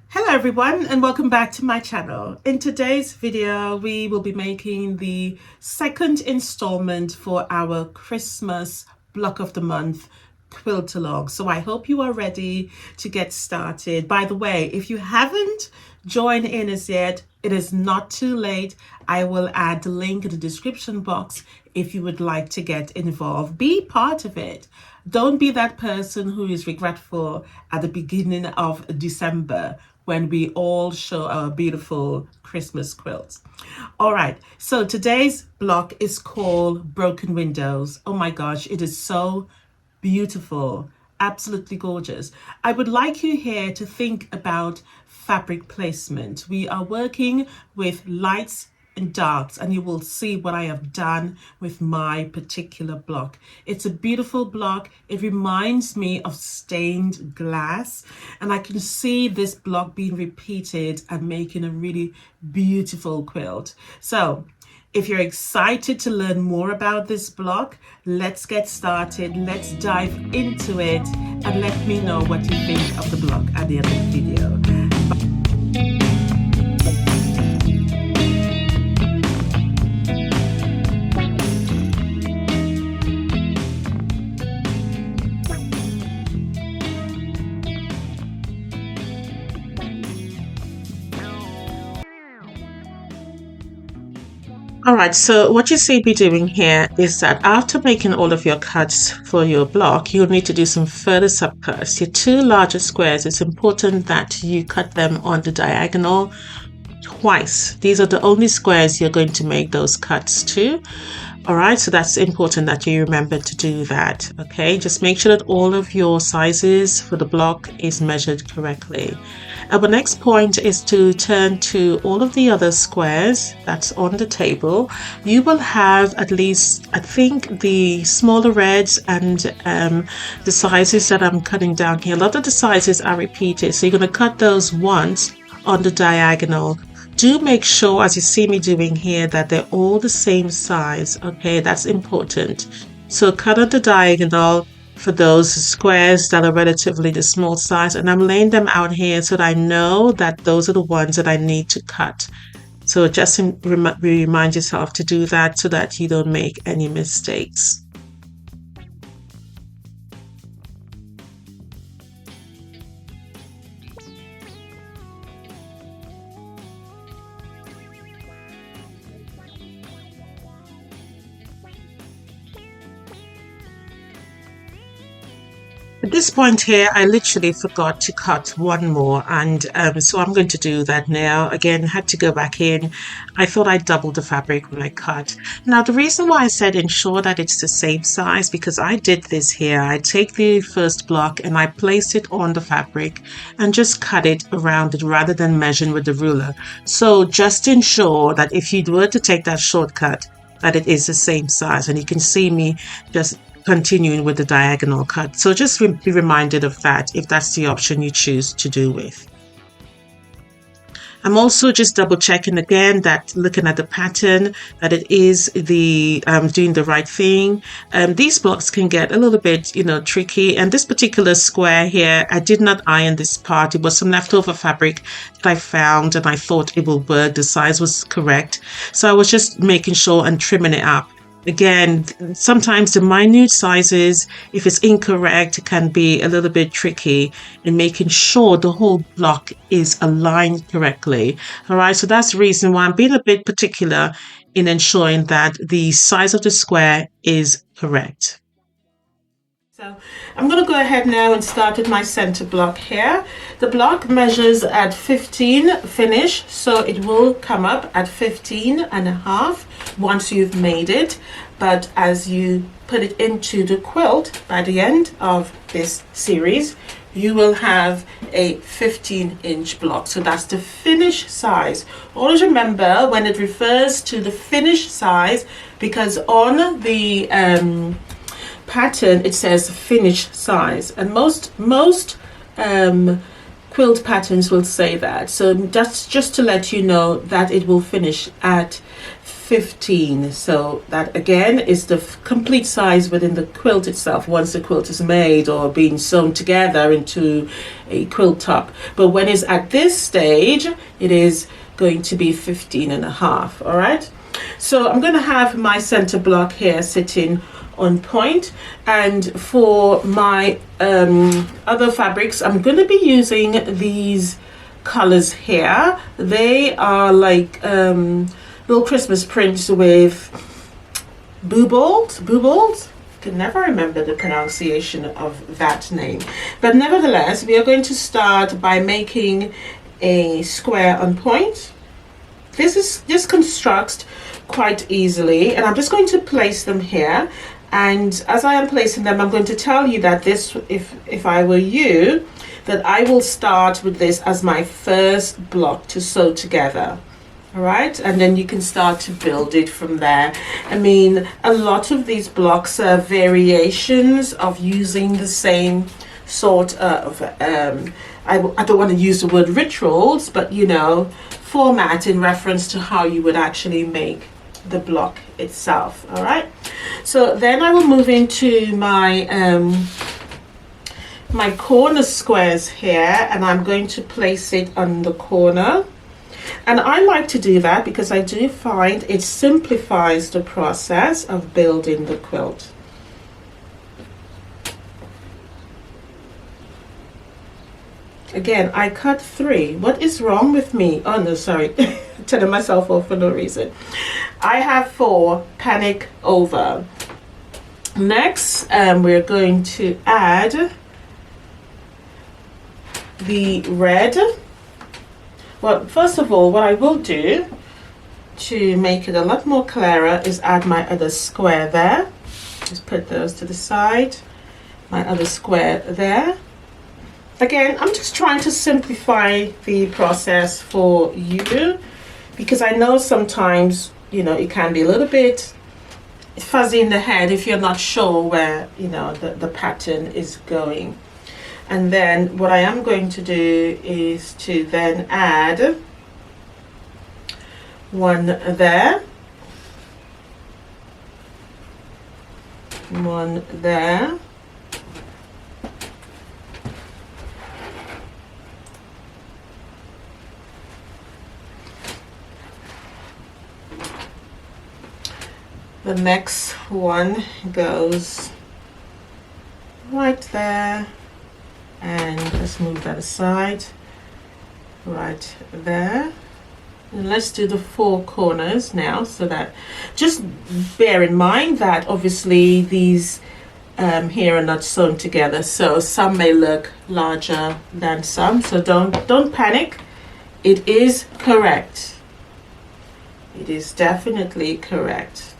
Hello everyone and welcome back to my channel. In today's video we will be making the second installment for our Christmas block of the month quilt along. So I hope you are ready to get started. By the way, if you haven't joined in as yet, it is not too late. I will add the link in the description box if you would like to get involved. Be part of it. Don't be that person who is regretful at the beginning of December when we all show our beautiful Christmas quilts. All right, so today's block is called Broken Windows. Oh my gosh, it is so beautiful, absolutely gorgeous. I would like you here to think about fabric placement. We are working with lights and darks, and you will see what I have done with my particular block. It's a beautiful block. It reminds me of stained glass, and I can see this block being repeated and making a really beautiful quilt. So if you're excited to learn more about this block, let's get started. Let's dive into it and let me know what you think of the block at the end of the video. All right, so what you see me doing here is that after making all of your cuts for your block, you'll need to do some further subcuts. Your two larger squares, it's important that you cut them on the diagonal twice. These are the only squares you're going to make those cuts to. All right, so that's important that you remember to do that. Okay, just make sure that all of your sizes for the block is measured correctly. Our next point is to turn to all of the other squares that's on the table. You will have at least, I think, the smaller reds and the sizes that I'm cutting down here. A lot of the sizes are repeated, so you're going to cut those once on the diagonal. Do make sure, as you see me doing here, that they're all the same size. Okay, that's important. So cut on the diagonal for those squares that are relatively the small size, and I'm laying them out here so that I know that those are the ones that I need to cut. So just remind yourself to do that so that you don't make any mistakes. At this point here, I literally forgot to cut one more, and so I'm going to do that now. Again, had to go back in. I thought I doubled the fabric when I cut. Now, the reason why I said ensure that it's the same size, because I did this here. I take the first block and I place it on the fabric and just cut it around it rather than measuring with the ruler. So just ensure that if you were to take that shortcut, that it is the same size, and you can see me just continuing with the diagonal cut. So just be reminded of that if that's the option you choose to do with. I'm also just double checking again that looking at the pattern that it is the doing the right thing. These blocks can get a little bit tricky, and this particular square here, I did not iron this part. It was some leftover fabric that I found and I thought it will work. The size was correct, so I was just making sure and trimming it up. Again, sometimes the minute sizes, if it's incorrect, can be a little bit tricky in making sure the whole block is aligned correctly. All right, so that's the reason why I'm being a bit particular in ensuring that the size of the square is correct. So I'm going to go ahead now and start with my center block here. The block measures at 15 finish, so it will come up at 15 and a half once you've made it. But as you put it into the quilt by the end of this series, you will have a 15-inch block. So that's the finish size. Always remember when it refers to the finish size, because on the pattern it says finish size, and most quilt patterns will say that. So that's just to let you know that it will finish at 15. So that again is the complete size within the quilt itself once the quilt is made or being sewn together into a quilt top. But when it's at this stage, it is going to be 15 and a half. All right. So I'm going to have my center block here sitting on point, and for my other fabrics I'm going to be using these colors here. They are like little Christmas prints with booballs. I can never remember the pronunciation of that name, but nevertheless we are going to start by making a square on point. This constructs quite easily, and I'm just going to place them here. And as I am placing them, I'm going to tell you that this, if I were you, that I will start with this as my first block to sew together. All right, and then you can start to build it from there. I mean, a lot of these blocks are variations of using the same sort of I don't want to use the word rituals, but you know, format in reference to how you would actually make the block itself. All right, so then I will move into my my corner squares here, and I'm going to place it on the corner. And I like to do that because I do find it simplifies the process of building the quilt. Again, I cut 3. What is wrong with me? Oh no, sorry. Telling myself off for no reason. I have 4. Panic over. Next, we're going to add the red. Well, first of all, what I will do to make it a lot more clearer is add my other square there. Just put those to the side. My other square there. Again, I'm just trying to simplify the process for you, because I know sometimes, you know, it can be a little bit fuzzy in the head if you're not sure where, you know, the pattern is going. And then what I am going to do is to then add one there, one there, the next one goes right there, and let's move that aside, right there. And let's do the 4 corners now, so that, just bear in mind that obviously these here are not sewn together, so some may look larger than some, so don't panic. It is correct. It is definitely correct.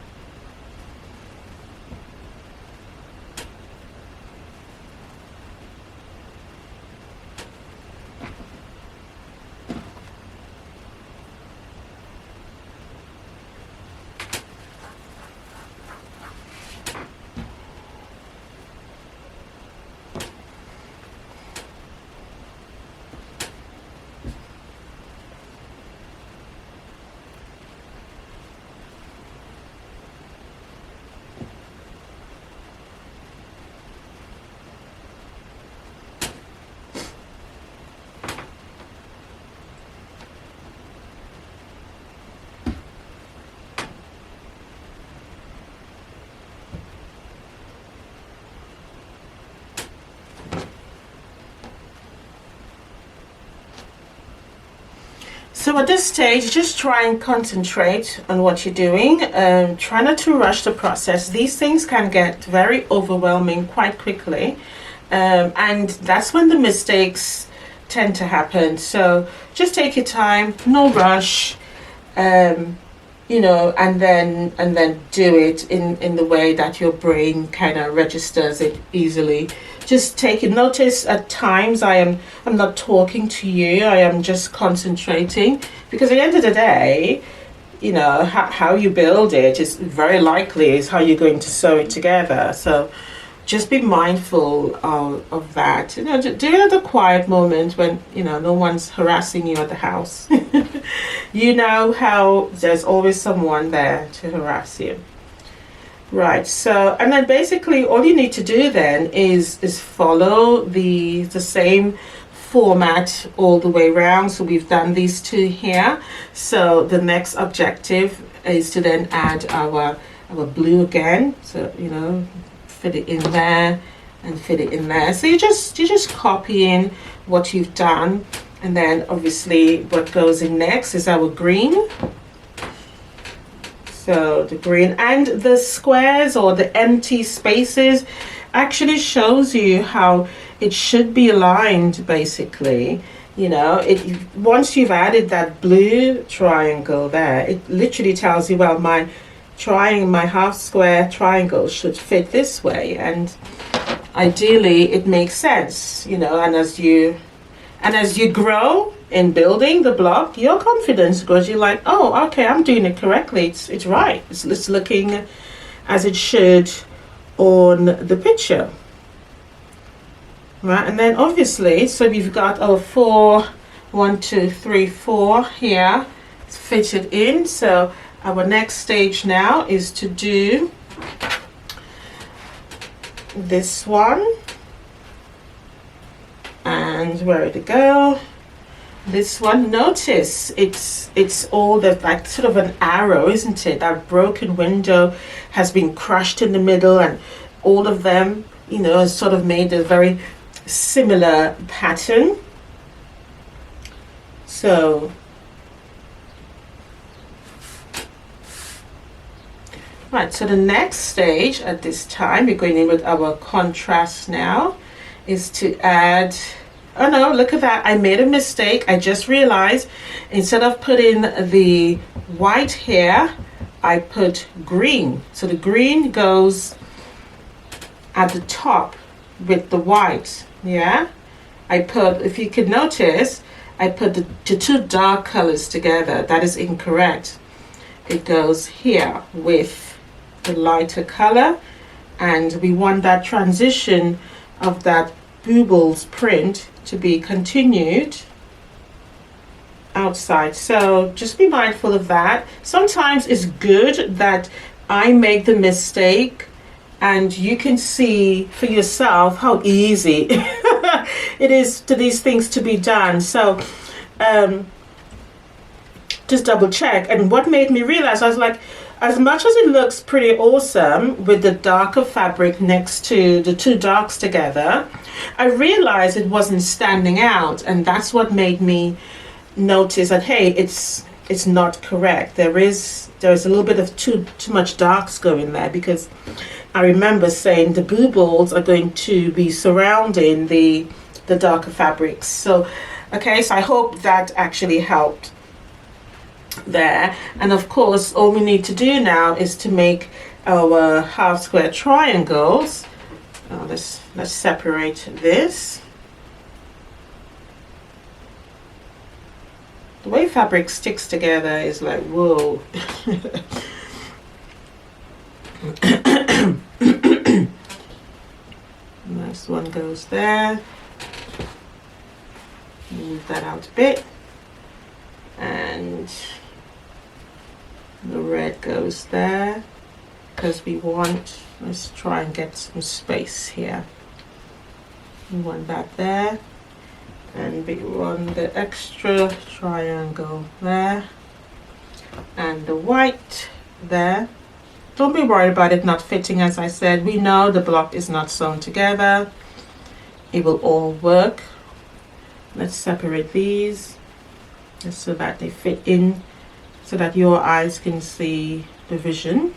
So at this stage, just try and concentrate on what you're doing. Try not to rush the process. These things can get very overwhelming quite quickly, and that's when the mistakes tend to happen. So just take your time, no rush, you know, and then do it in the way that your brain kind of registers it easily. Just take it. Notice at times I'm not talking to you. I am just concentrating, because at the end of the day, you know, how you build it is very likely is how you're going to sew it together. So just be mindful of that. You know, during the quiet moment when, you know, no one's harassing you at the house. You know how there's always someone there to harass you. Right, so and then basically all you need to do then is follow the same format all the way around. So we've done these two here. So the next objective is to then add our blue again. So, you know, fit it in there and fit it in there. So you're just copying what you've done, and then obviously what goes in next is our green. So the green and the squares or the empty spaces actually shows you how it should be aligned, basically. You know, once you've added that blue triangle there, it literally tells you, well, my half square triangle should fit this way, and ideally it makes sense, you know. And as you grow in building the block, your confidence grows. You're like, oh, okay, I'm doing it correctly. It's right. It's looking as it should on the picture. Right, and then obviously, so we've got our 1, 2, 3, 4 here fitted in. So our next stage now is to do this one. And where to go? This one, notice it's all the, like, sort of an arrow, isn't it? That broken window has been crushed in the middle, and all of them, you know, has sort of made a very similar pattern. So right, so the next stage at this time, we're going in with our contrast now, is to add, oh no, look at that, I made a mistake. I just realized instead of putting the white here, I put green. So the green goes at the top with the white. Yeah, I put, if you could notice, I put the two dark colors together. That is incorrect. It goes here with the lighter color, and we want that transition of that bubbles print to be continued outside. So just be mindful of that. Sometimes it's good that I make the mistake and you can see for yourself how easy it is to these things to be done. So just double check. And what made me realize, I was like, as much as it looks pretty awesome with the darker fabric next to the two darks together, I realized it wasn't standing out, and that's what made me notice that, hey, it's not correct. There is a little bit of too much darks going there, because I remember saying the bubbles are going to be surrounding the darker fabrics. So okay, so I hope that actually helped there. And of course, all we need to do now is to make our half square triangles. Let's separate this. The way fabric sticks together is like, whoa. Nice one goes there. Move that out a bit. And the red goes there, because we want, let's try and get some space here. We want that there, and we want the extra triangle there, and the white there. Don't be worried about it not fitting. As I said, we know the block is not sewn together. It will all work. Let's separate these just so that they fit in, so that your eyes can see the vision.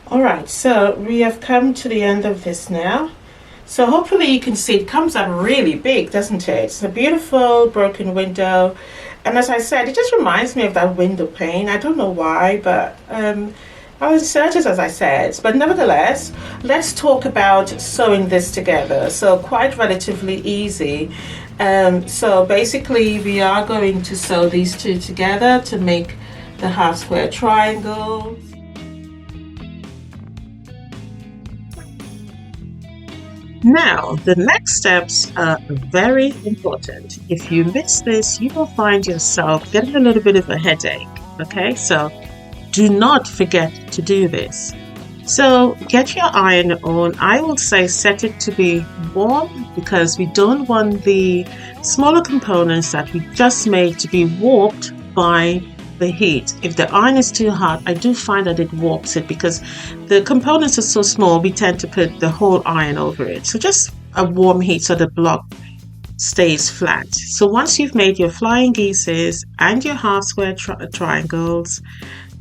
All right, so we have come to the end of this now. So hopefully you can see it comes out really big, doesn't it? It's a beautiful broken window. And as I said, it just reminds me of that window pane. I don't know why, but I was certain, as I said. But nevertheless, let's talk about sewing this together. So quite relatively easy. So basically, we are going to sew these two together to make the half square triangle. Now, the next steps are very important. If you miss this, you will find yourself getting a little bit of a headache. Okay, so do not forget to do this. So get your iron on. I will say set it to be warm because we don't want the smaller components that we just made to be warped by the heat. If the iron is too hot, I do find that it warps it because the components are so small, we tend to put the whole iron over it. So just a warm heat so the block stays flat. So once you've made your flying geeses and your half square triangles,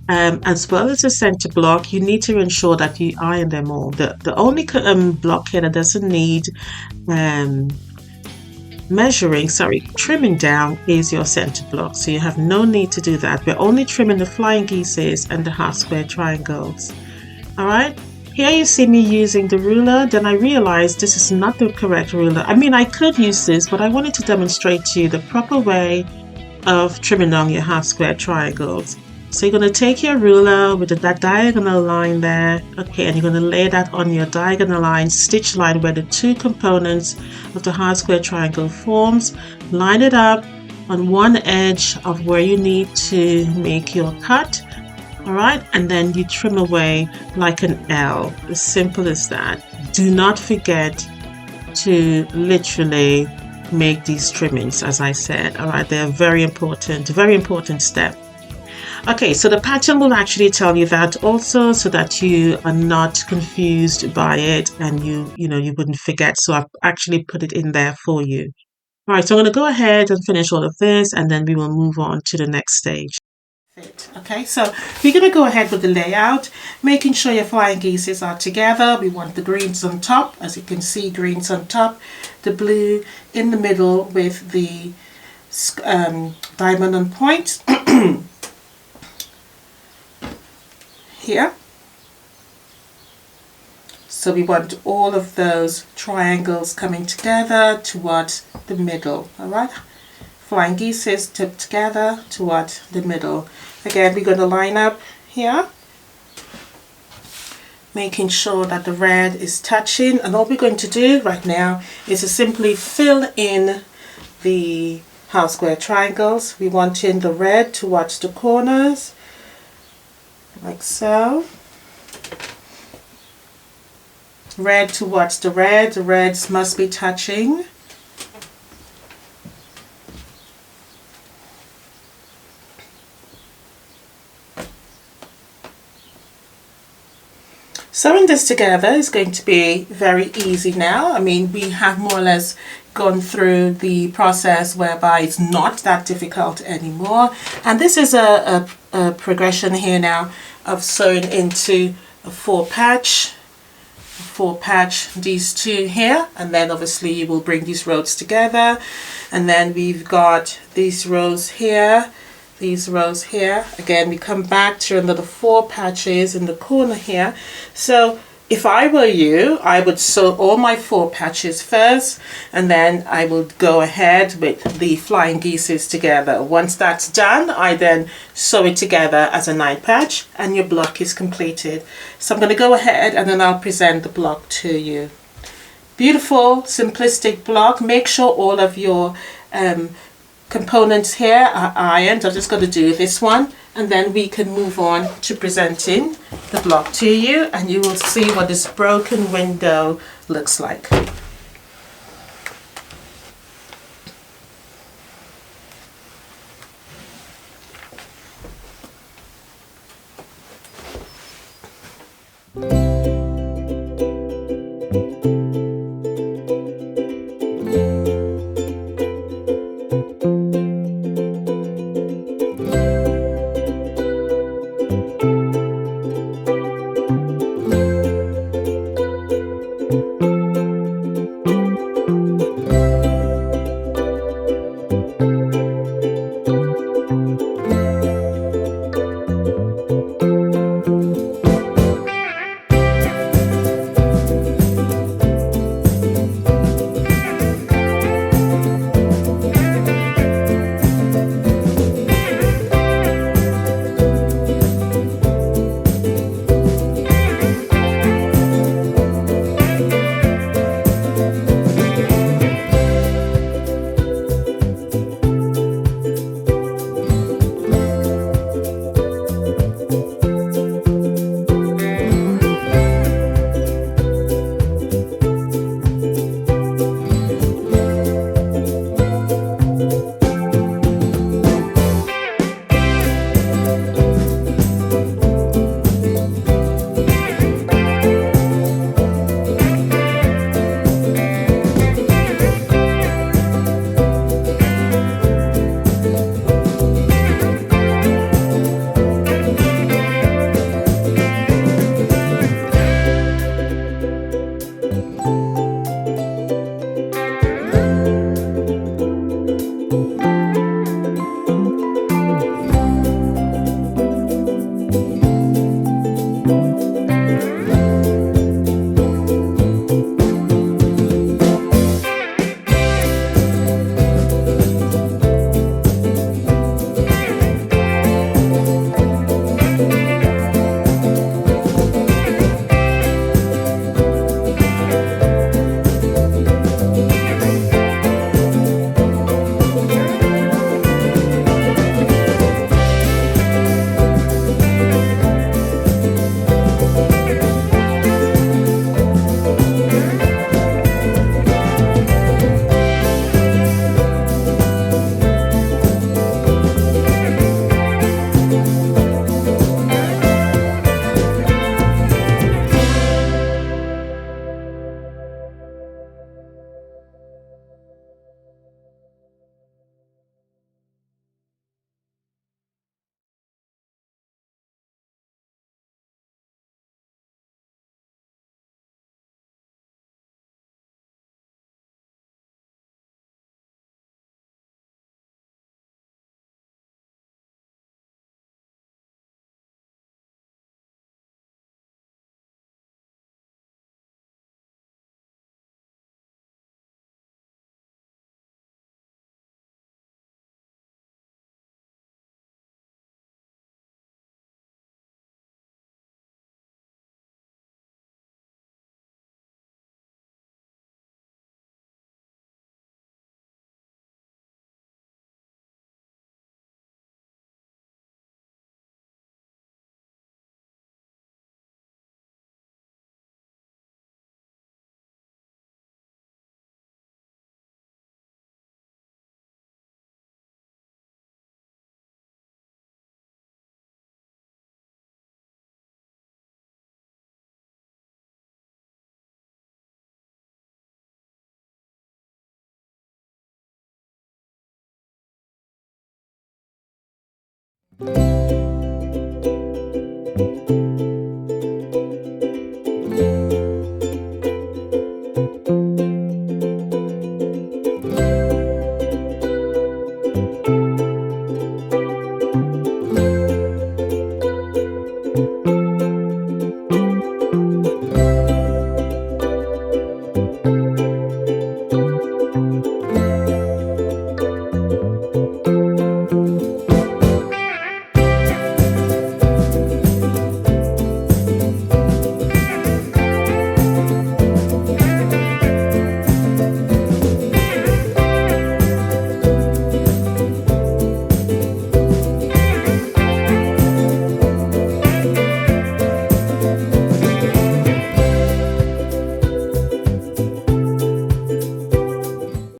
as well as the center block, you need to ensure that you iron them all. The only block here that doesn't need trimming down is your center block. So you have no need to do that. We're only trimming the flying geeses and the half square triangles. All right. Here you see me using the ruler. Then I realized this is not the correct ruler. I mean, I could use this, but I wanted to demonstrate to you the proper way of trimming down your half square triangles. So you're going to take your ruler with that diagonal line there, okay, and you're going to lay that on your diagonal line, stitch line where the two components of the half square triangle forms. Line it up on one edge of where you need to make your cut, all right, and then you trim away like an L, as simple as that. Do not forget to literally make these trimmings, as I said, all right, they're very important step. Okay, so the pattern will actually tell you that also so that you are not confused by it and you wouldn't forget. So I've actually put it in there for you. All right, so I'm going to go ahead and finish all of this and then we will move on to the next stage. Okay, so we're going to go ahead with the layout, making sure your flying geeses are together. We want the greens on top, as you can see, greens on top, the blue in the middle with the diamond on point. Here. So we want all of those triangles coming together towards the middle, all right? Flying geeses tip together toward the middle. Again, we're going to line up here, making sure that the red is touching. And all we're going to do right now is to simply fill in the half square triangles. We want in the red towards the corners, like so. Red towards the reds must be touching. Sewing this together is going to be very easy now. I mean, we have more or less gone through the process whereby it's not that difficult anymore. And this is a progression here now of sewing into a four patch, these two here, and then obviously you will bring these rows together, and then we've got these rows here, these rows here. Again, we come back to another four patches in the corner here. So if I were you, I would sew all my four patches first, and then I would go ahead with the flying geeses together. Once that's done, I then sew it together as a 9 patch, and your block is completed. So I'm going to go ahead and then I'll present the block to you. Beautiful, simplistic block. Make sure all of your components here are ironed. I'm just going to do this one, and then we can move on to presenting the block to you, and you will see what this broken window looks like.